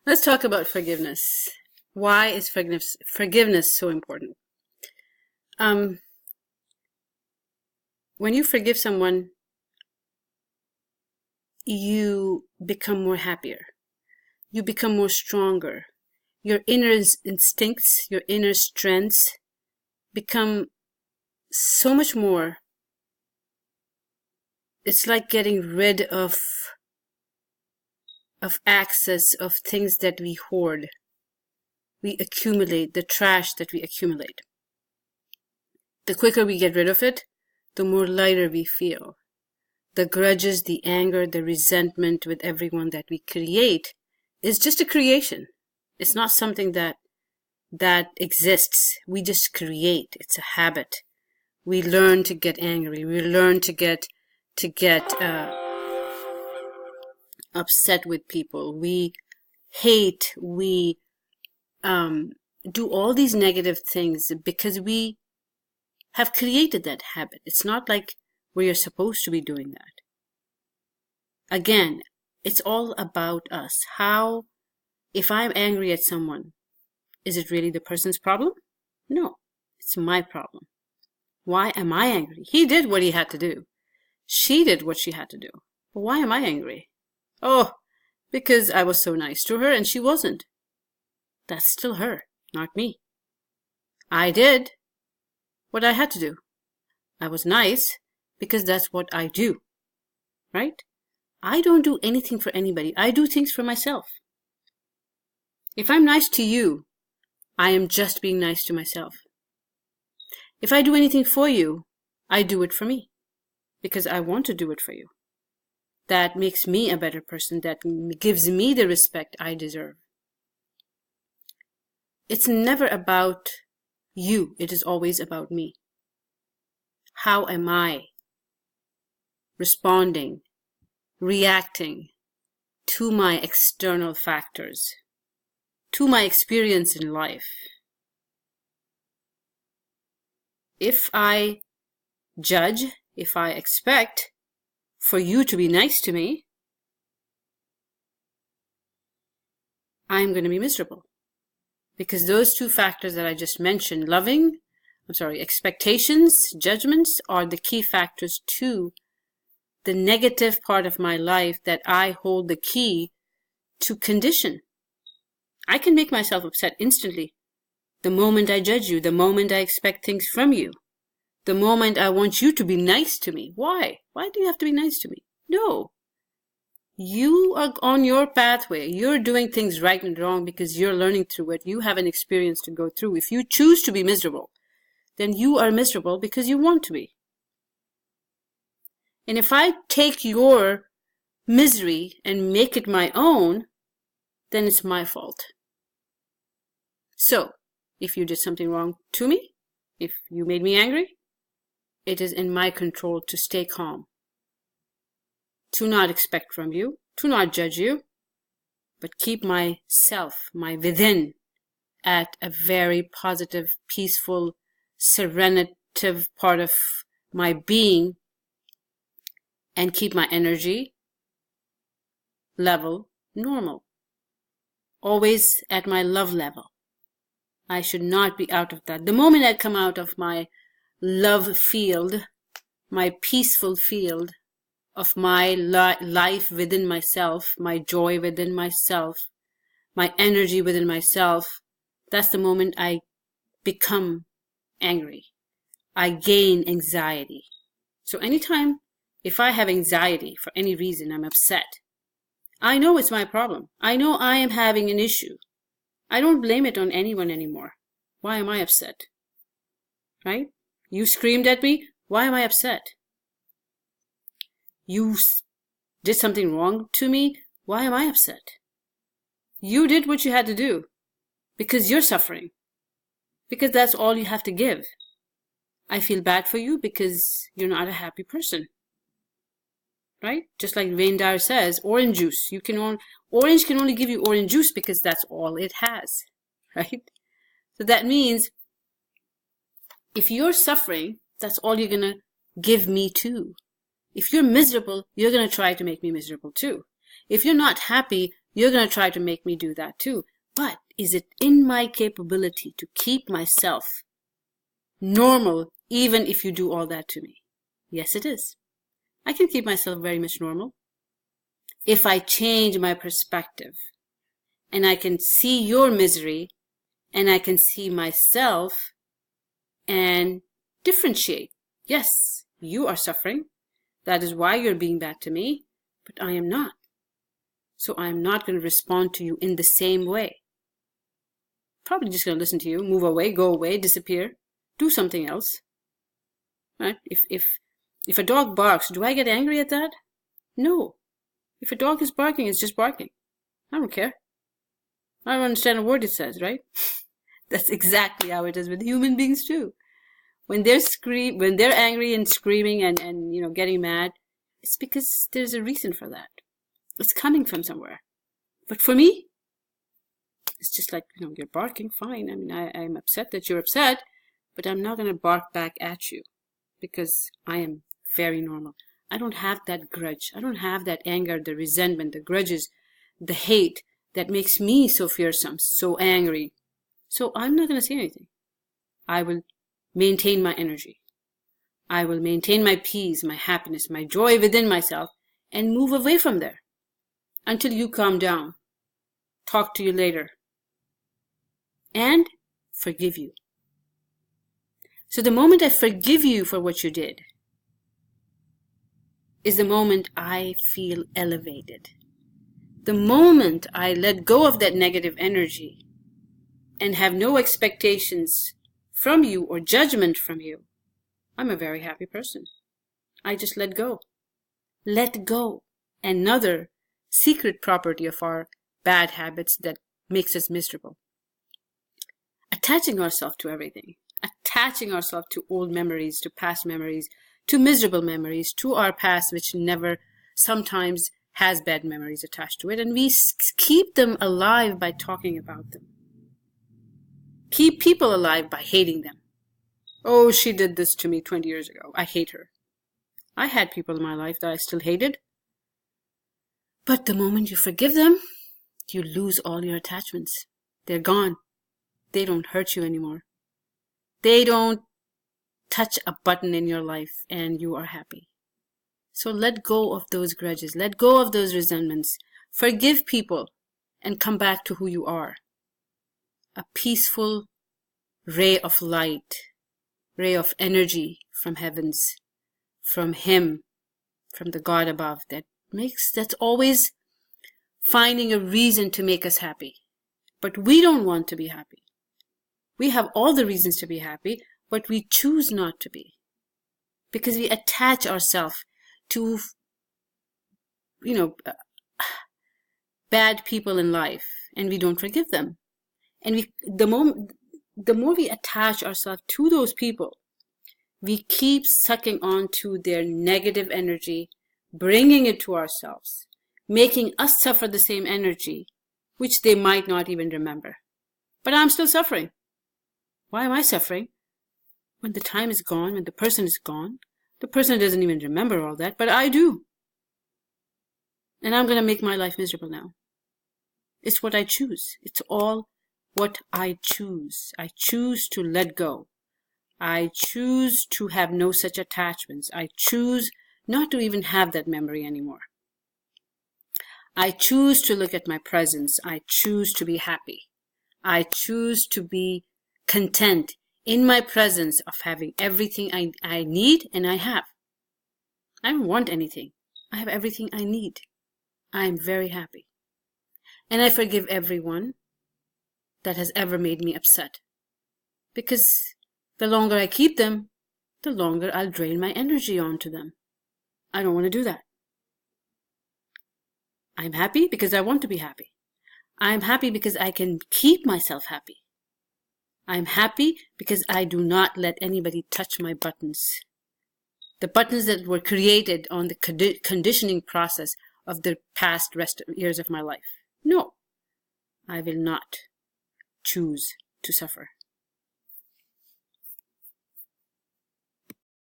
Let's talk about forgiveness. Why is forgiveness so important? When you forgive someone, you become more happier. You become more stronger. Your inner instincts, your inner strengths become so much more. It's like getting rid of access of things that we hoard. We accumulate, the trash that we accumulate. The quicker we get rid of it, the more lighter we feel. The grudges, the anger, the resentment with everyone that we create is just a creation. It's not something that exists. We just create. It's a habit. We learn to get angry. We learn to get upset with people. We hate. We do all these negative things because we have created that habit. It's not like we are supposed to be doing that. Again, it's all about us. If I'm angry at someone, is it really the person's problem? No, it's my problem. Why am I angry? He did what he had to do. She did what she had to do. But why am I angry? Oh, because I was so nice to her and she wasn't. That's still her, not me. I did what I had to do. I was nice because that's what I do, right? I don't do anything for anybody. I do things for myself. If I'm nice to you, I am just being nice to myself. If I do anything for you, I do it for me because I want to do it for you. That makes me a better person. That gives me the respect I deserve. It's never about you. It is always about me. How am I responding, reacting to my external factors, to my experience in life? If I judge, if I expect for you to be nice to me, I'm going to be miserable. Because those two factors that I just mentioned, expectations, judgments, are the key factors to the negative part of my life that I hold the key to condition. I can make myself upset instantly. The moment I judge you, the moment I expect things from you, the moment I want you to be nice to me. Why? Why do you have to be nice to me? No. You are on your pathway. You're doing things right and wrong because you're learning through it. You have an experience to go through. If you choose to be miserable, then you are miserable because you want to be. And if I take your misery and make it my own, then it's my fault. So, if you did something wrong to me, if you made me angry, it is in my control to stay calm, to not expect from you, to not judge you, but keep myself, my within, at a very positive, peaceful, serenative part of my being, and keep my energy level normal. Always at my love level. I should not be out of that. The moment I come out of my love field, my peaceful field of my life within myself, my joy within myself, my energy within myself, that's the moment I become angry. I gain anxiety. So anytime, if I have anxiety for any reason, I'm upset, I know it's my problem. I know I am having an issue. I don't blame it on anyone anymore. Why am I upset? Right? You screamed at me. Why am I upset? You did something wrong to me. Why am I upset? You did what you had to do because you're suffering. Because that's all you have to give. I feel bad for you because you're not a happy person. Right? Just like Wayne Dyer says, orange juice. Orange can only give you orange juice because that's all it has. Right? So that means if you're suffering, that's all you're going to give me too. If you're miserable, you're going to try to make me miserable too. If you're not happy, You're going to try to make me do that too. But is it in my capability to keep myself normal even if you do all that to me? Yes, it is. I can keep myself very much normal. If I change my perspective and I can see your misery and I can see myself and differentiate. Yes, you are suffering. That is why you're being bad to me, but I am not. So I'm not going to respond to you in the same way. Probably just going to listen to you, move away, go away, disappear, do something else. Right? If a dog barks, do I get angry at that? No. If a dog is barking, it's just barking. I don't care. I don't understand a word it says, right? That's exactly how it is with human beings too. When they're angry and screaming and getting mad, it's because there's a reason for that. It's coming from somewhere. But for me, it's just like, you're barking, fine. I mean, I'm upset that you're upset, but I'm not going to bark back at you because I am very normal. I don't have that grudge. I don't have that anger, the resentment, the grudges, the hate that makes me so fearsome, so angry. So I'm not going to say anything. I will maintain my energy. I will maintain my peace, my happiness, my joy within myself and move away from there until you calm down. Talk to you later. And forgive you. So the moment I forgive you for what you did is the moment I feel elevated. The moment I let go of that negative energy and have no expectations from you or judgment from you, I'm a very happy person. I just let go. Let go. Another secret property of our bad habits that makes us miserable. Attaching ourselves to everything. Attaching ourselves to old memories, to past memories, to miserable memories, to our past, which never sometimes has bad memories attached to it. And we keep them alive by talking about them. Keep people alive by hating them. Oh, she did this to me 20 years ago. I hate her. I had people in my life that I still hated. But the moment you forgive them, you lose all your attachments. They're gone. They don't hurt you anymore. They don't touch a button in your life and you are happy. So let go of those grudges. Let go of those resentments. Forgive people and come back to who you are. A peaceful ray of light, ray of energy from heavens, from Him, from the God above that's always finding a reason to make us happy. But we don't want to be happy. We have all the reasons to be happy, but we choose not to be. Because we attach ourselves to, bad people in life, and we don't forgive them. And the more we attach ourselves to those people, we keep sucking on to their negative energy, bringing it to ourselves, making us suffer the same energy, which they might not even remember. But I'm still suffering. Why am I suffering? When the time is gone, when the person is gone, the person doesn't even remember all that, but I do. And I'm going to make my life miserable now. It's what I choose. It's all what I choose. I choose to let go. I choose to have no such attachments. I choose not to even have that memory anymore. I choose to look at my presence. I choose to be happy. I choose to be content in my presence of having everything I need and I have. I don't want anything. I have everything I need. I am very happy. And I forgive everyone that has ever made me upset. Because the longer I keep them, the longer I'll drain my energy onto them. I don't want to do that. I'm happy because I want to be happy. I'm happy because I can keep myself happy. I'm happy because I do not let anybody touch my buttons. The buttons that were created on the conditioning process of the past years of my life. No, I will not choose to suffer.